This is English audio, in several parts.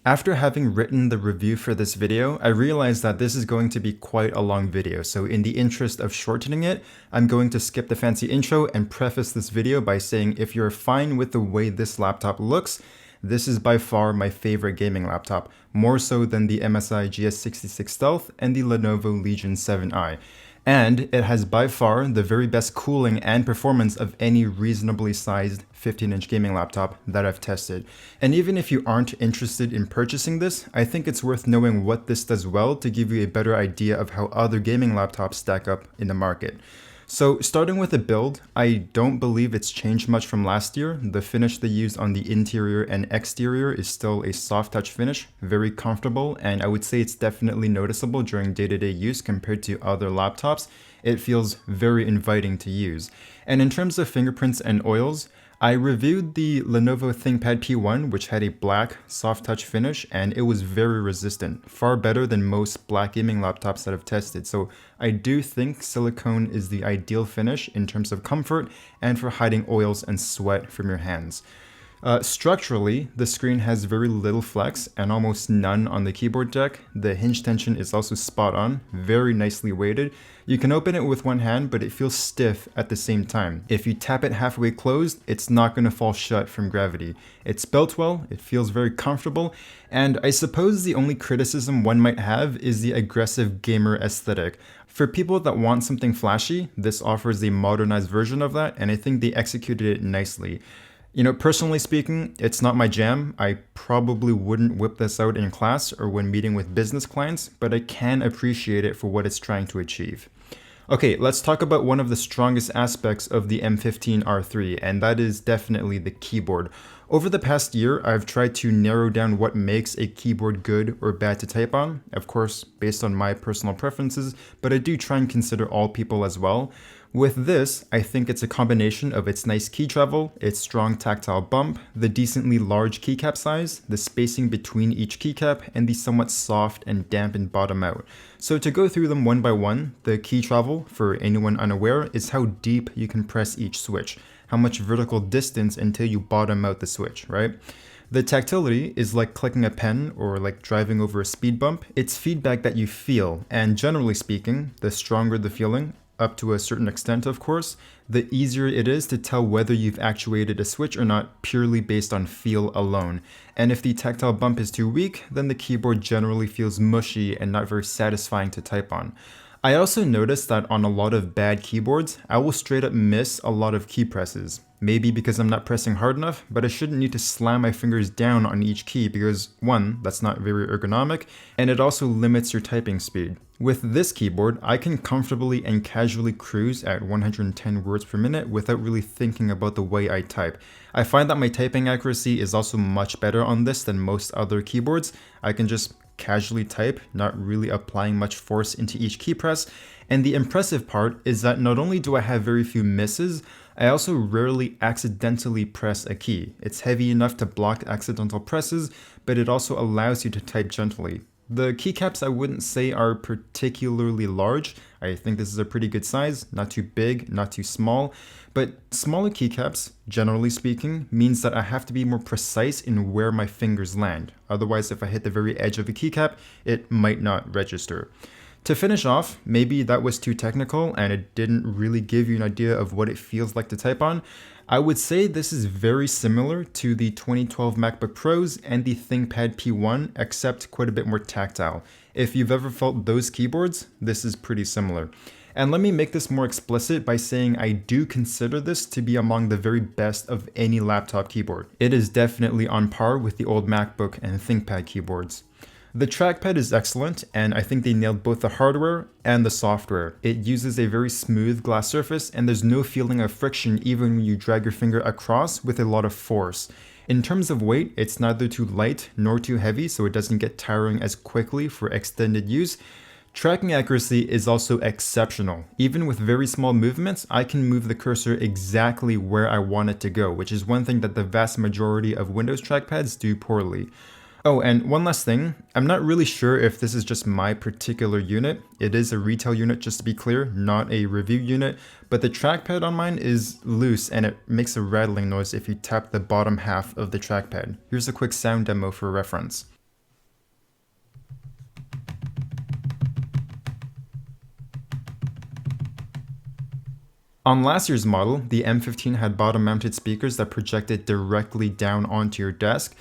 After having written the review for this video, I realized that this is going to be quite a long video, so in the interest of shortening it, I'm going to skip the fancy intro and preface this video by saying if you're fine with the way this laptop looks, this is by far my favorite gaming laptop, more so than the MSI GS66 Stealth and the Lenovo Legion 7i. And it has by far the very best cooling and performance of any reasonably sized 15-inch gaming laptop that I've tested. And even if you aren't interested in purchasing this, I think it's worth knowing what this does well to give you a better idea of how other gaming laptops stack up in the market. So starting with the build, I don't believe it's changed much from last year. The finish they used on the interior and exterior is still a soft touch finish, very comfortable, and I would say it's definitely noticeable during day-to-day use compared to other laptops. It feels very inviting to use. And in terms of fingerprints and oils, I reviewed the Lenovo ThinkPad P1, which had a black soft touch finish, and it was very resistant, far better than most black gaming laptops that I've tested. So I do think silicone is the ideal finish in terms of comfort and for hiding oils and sweat from your hands. Structurally, the screen has very little flex and almost none on the keyboard deck. The hinge tension is also spot on, very nicely weighted. You can open it with one hand, but it feels stiff at the same time. If you tap it halfway closed, it's not going to fall shut from gravity. It's built well, it feels very comfortable, and I suppose the only criticism one might have is the aggressive gamer aesthetic. For people that want something flashy, this offers a modernized version of that, and I think they executed it nicely. You know, personally speaking, it's not my jam. I probably wouldn't whip this out in class or when meeting with business clients, but I can appreciate it for what it's trying to achieve. Okay, let's talk about one of the strongest aspects of the M15 R3, and that is definitely the keyboard. Over the past year, I've tried to narrow down what makes a keyboard good or bad to type on, of course, based on my personal preferences, but I do try and consider all people as well. With this, I think it's a combination of its nice key travel, its strong tactile bump, the decently large keycap size, the spacing between each keycap, and the somewhat soft and dampened bottom out. So to go through them one by one, the key travel, for anyone unaware, is how deep you can press each switch, how much vertical distance until you bottom out the switch, right? The tactility is like clicking a pen or like driving over a speed bump. It's feedback that you feel, and generally speaking, the stronger the feeling, up to a certain extent of course, the easier it is to tell whether you've actuated a switch or not purely based on feel alone. And if the tactile bump is too weak, then the keyboard generally feels mushy and not very satisfying to type on. I also noticed that on a lot of bad keyboards, I will straight up miss a lot of key presses. Maybe because I'm not pressing hard enough, but I shouldn't need to slam my fingers down on each key because, one, that's not very ergonomic, and it also limits your typing speed. With this keyboard, I can comfortably and casually cruise at 110 words per minute without really thinking about the way I type. I find that my typing accuracy is also much better on this than most other keyboards. I can just casually type, not really applying much force into each key press. And the impressive part is that not only do I have very few misses, I also rarely accidentally press a key. It's heavy enough to block accidental presses, but it also allows you to type gently. The keycaps I wouldn't say are particularly large. I think this is a pretty good size, not too big, not too small, but smaller keycaps, generally speaking, means that I have to be more precise in where my fingers land. Otherwise, if I hit the very edge of a keycap, it might not register. To finish off, maybe that was too technical and it didn't really give you an idea of what it feels like to type on. I would say this is very similar to the 2012 MacBook Pros and the ThinkPad P1, except quite a bit more tactile. If you've ever felt those keyboards, this is pretty similar. And let me make this more explicit by saying I do consider this to be among the very best of any laptop keyboard. It is definitely on par with the old MacBook and ThinkPad keyboards. The trackpad is excellent, and I think they nailed both the hardware and the software. It uses a very smooth glass surface, and there's no feeling of friction even when you drag your finger across with a lot of force. In terms of weight, it's neither too light nor too heavy, so it doesn't get tiring as quickly for extended use. Tracking accuracy is also exceptional. Even with very small movements, I can move the cursor exactly where I want it to go, which is one thing that the vast majority of Windows trackpads do poorly. Oh, and one last thing, I'm not really sure if this is just my particular unit. It is a retail unit, just to be clear, not a review unit, but the trackpad on mine is loose and it makes a rattling noise if you tap the bottom half of the trackpad. Here's a quick sound demo for reference. On last year's model, the M15 had bottom-mounted speakers that projected directly down onto your desk.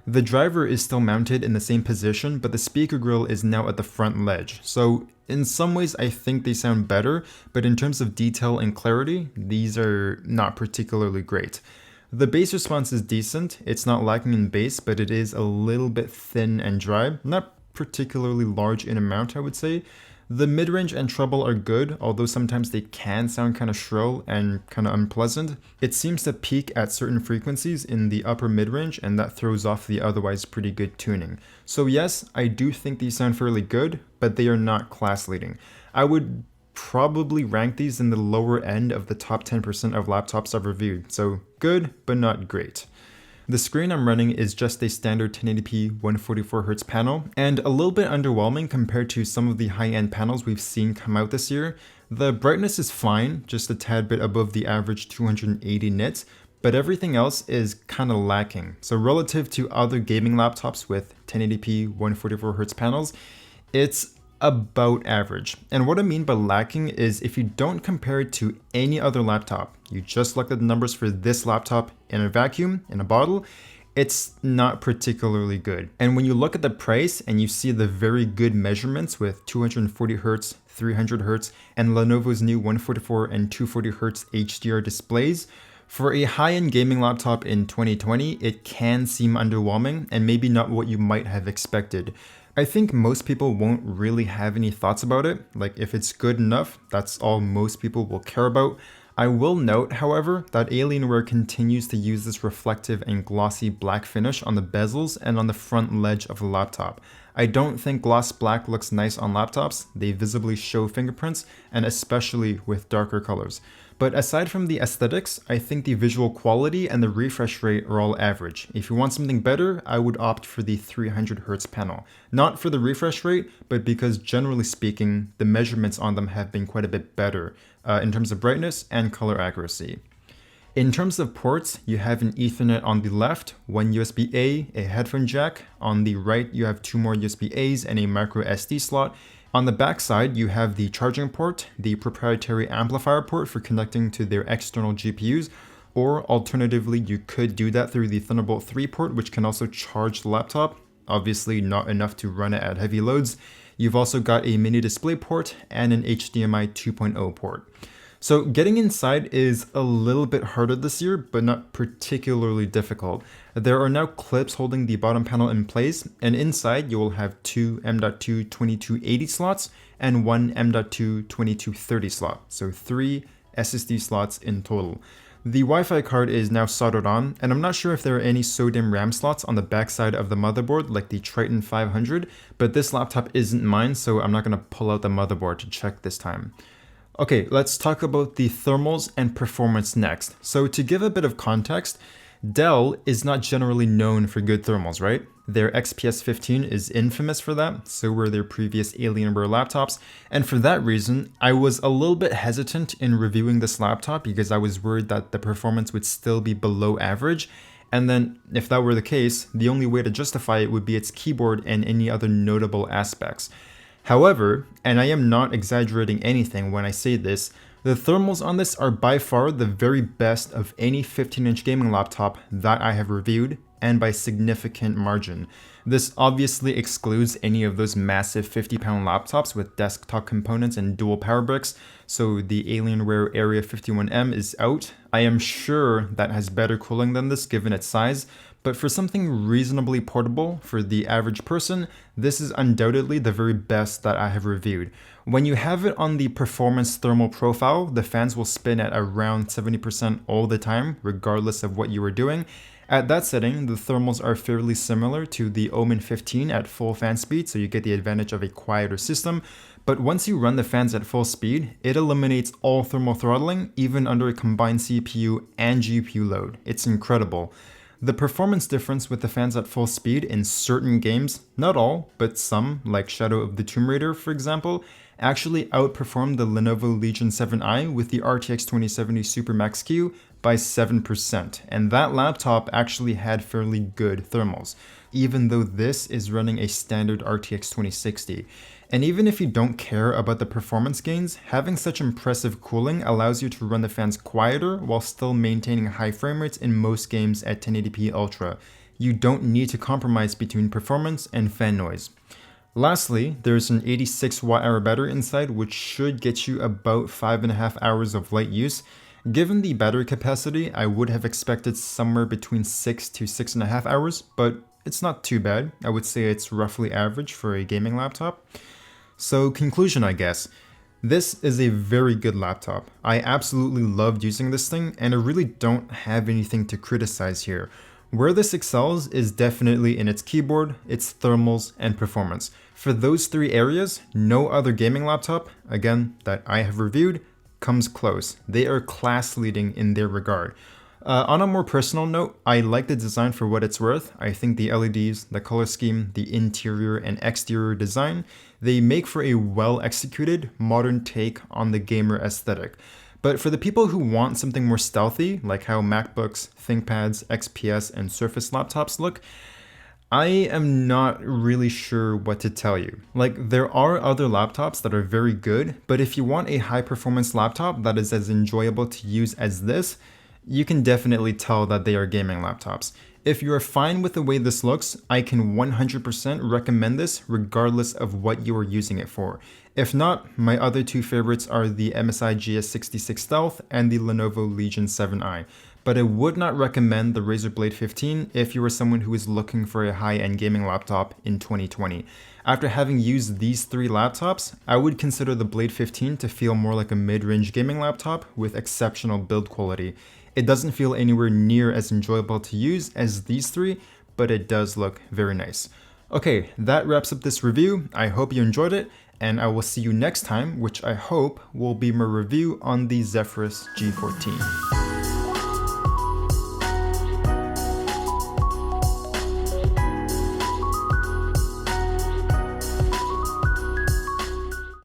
The driver is still mounted in the same position, but the speaker grill is now at the front ledge. So in some ways, I think they sound better, but in terms of detail and clarity, these are not particularly great. The bass response is decent. It's not lacking in bass, but it is a little bit thin and dry. Not particularly large in amount, I would say. The mid-range and treble are good, although sometimes they can sound kind of shrill and kind of unpleasant. It seems to peak at certain frequencies in the upper mid-range, and that throws off the otherwise pretty good tuning. So yes, I do think these sound fairly good, but they are not class-leading. I would probably rank these in the lower end of the top 10% of laptops I've reviewed, so good, but not great. The screen I'm running is just a standard 1080p 144Hz panel, and a little bit underwhelming compared to some of the high-end panels we've seen come out this year. The brightness is fine, just a tad bit above the average 280 nits, but everything else is kind of lacking. So relative to other gaming laptops with 1080p 144Hz panels, it's about average. And what I mean by lacking is if you don't compare it to any other laptop, you just look at the numbers for this laptop in a vacuum, in a bottle, it's not particularly good. And when you look at the price and you see the very good measurements with 240Hz, 300Hz, and Lenovo's new 144 and 240Hz HDR displays, for a high-end gaming laptop in 2020, it can seem underwhelming and maybe not what you might have expected. I think most people won't really have any thoughts about it. Like, if it's good enough, that's all most people will care about. I will note, however, that Alienware continues to use this reflective and glossy black finish on the bezels and on the front ledge of the laptop. I don't think gloss black looks nice on laptops. They visibly show fingerprints, and especially with darker colors. But aside from the aesthetics, I think the visual quality and the refresh rate are all average. If you want something better, I would opt for the 300Hz panel. Not for the refresh rate, but because generally speaking, the measurements on them have been quite a bit better in terms of brightness and color accuracy. In terms of ports, you have an Ethernet on the left, one USB-A, a headphone jack. On the right, you have two more USB-As and a micro SD slot. On the back side, you have the charging port, the proprietary amplifier port for connecting to their external GPUs, or alternatively, you could do that through the Thunderbolt 3 port, which can also charge the laptop. Obviously, not enough to run it at heavy loads. You've also got a mini display port and an HDMI 2.0 port. So getting inside is a little bit harder this year, but not particularly difficult. There are now clips holding the bottom panel in place, and inside you will have two M.2 2280 slots and one M.2 2230 slot, so 3 SSD slots in total. The Wi-Fi card is now soldered on, and I'm not sure if there are any SODIMM RAM slots on the backside of the motherboard like the Triton 500, but this laptop isn't mine, so I'm not going to pull out the motherboard to check this time. Okay, let's talk about the thermals and performance next. So to give a bit of context, Dell is not generally known for good thermals, right? Their XPS 15 is infamous for that, so were their previous Alienware laptops, and for that reason, I was a little bit hesitant in reviewing this laptop because I was worried that the performance would still be below average, and then if that were the case, the only way to justify it would be its keyboard and any other notable aspects. However, and I am not exaggerating anything when I say this, the thermals on this are by far the very best of any 15-inch gaming laptop that I have reviewed, and by significant margin. This obviously excludes any of those massive 50-pound laptops with desktop components and dual power bricks, so the Alienware Area 51M is out. I am sure that has better cooling than this given its size, but for something reasonably portable for the average person, this is undoubtedly the very best that I have reviewed. When you have it on the performance thermal profile, the fans will spin at around 70% all the time, regardless of what you are doing. At that setting, the thermals are fairly similar to the Omen 15 at full fan speed, so you get the advantage of a quieter system. But once you run the fans at full speed, it eliminates all thermal throttling, even under a combined CPU and GPU load. It's incredible. The performance difference with the fans at full speed in certain games, not all, but some, like Shadow of the Tomb Raider for example, actually outperformed the Lenovo Legion 7i with the RTX 2070 Super Max Q by 7%, and that laptop actually had fairly good thermals. even though this is running a standard RTX 2060. And even if you don't care about the performance gains, having such impressive cooling allows you to run the fans quieter while still maintaining high frame rates in most games at 1080p Ultra. You don't need to compromise between performance and fan noise. Lastly, there's an 86 watt-hour battery inside, which should get you about 5.5 hours of light use. Given the battery capacity, I would have expected somewhere between 6 to 6.5 hours, but it's not too bad. I would say it's roughly average for a gaming laptop. So conclusion, I guess. This is a very good laptop. I absolutely loved using this thing, and I really don't have anything to criticize here. Where this excels is definitely in its keyboard, its thermals, and performance. For those three areas, no other gaming laptop, again, that I have reviewed, comes close. They are class leading in their regard. On a more personal note, I like the design for what it's worth. I think the LEDs, the color scheme, the interior and exterior design, they make for a well-executed, modern take on the gamer aesthetic. But for the people who want something more stealthy, like how MacBooks, ThinkPads, XPS, and Surface laptops look, I am not really sure what to tell you. Like, there are other laptops that are very good, but if you want a high-performance laptop that is as enjoyable to use as this, you can definitely tell that they are gaming laptops. If you are fine with the way this looks, I can 100% recommend this regardless of what you are using it for. If not, my other two favorites are the MSI GS66 Stealth and the Lenovo Legion 7i. But I would not recommend the Razer Blade 15 if you are someone who is looking for a high-end gaming laptop in 2020. After having used these three laptops, I would consider the Blade 15 to feel more like a mid-range gaming laptop with exceptional build quality. It doesn't feel anywhere near as enjoyable to use as these three, but it does look very nice. Okay, that wraps up this review. I hope you enjoyed it, and I will see you next time, which I hope will be my review on the Zephyrus G14.